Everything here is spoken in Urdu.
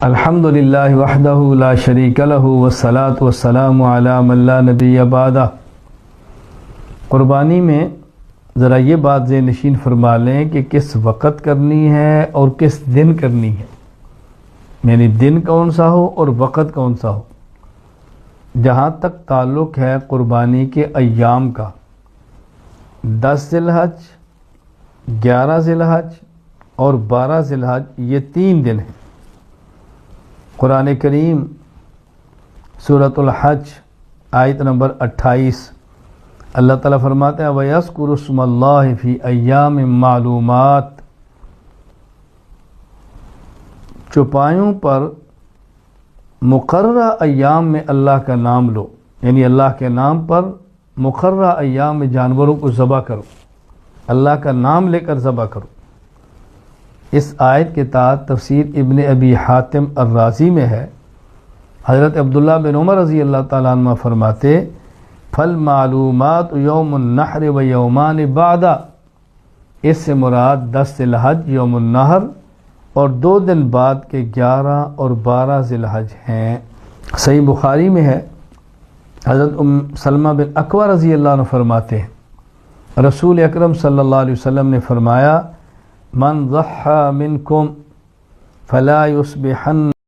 الحمدللہ وحدہ لا شریک لہ والصلاة والسلام علی من لا نبی بعدہ۔ قربانی میں ذرا یہ بات ذہن نشین فرما لیں کہ کس وقت کرنی ہے اور کس دن کرنی ہے، یعنی دن کون سا ہو اور وقت کون سا ہو۔ جہاں تک تعلق ہے قربانی کے ایام کا، 10 ذی الحج، 11 ذی الحج اور 12 ذی الحج، یہ 3 دن ہیں۔ قرآن کریم سورۃ الحج آیت نمبر 28 اللہ تعالیٰ فرماتے ہیں وَيَذْكُرُ اسْمَ اللَّهِ فِي أَيَّامٍ مَّعْلُومَاتٍ، چوپایوں پر مقررہ ایام میں اللہ کا نام لو، یعنی اللہ کے نام پر مقررہ ایام میں جانوروں کو ذبح کرو، اللہ کا نام لے کر ذبح کرو۔ اس آیت کے تحت تفسیر ابن ابی حاتم الرازی میں ہے، حضرت عبداللہ بن عمر رضی اللہ تعالیٰ عنہ فرماتے فالمعلومات یوم النحر و یومان بعدہ، اس سے مراد 10 ذی الحج یوم النحر اور 2 دن بعد کے 11 اور 12 ذی الحج ہیں۔ صحیح بخاری میں ہے، حضرت سلمہ بن اکوع رضی اللہ عنہ فرماتے ہیں رسول اکرم صلی اللہ علیہ وسلم نے فرمایا من ضحى منكم فلا يصبحن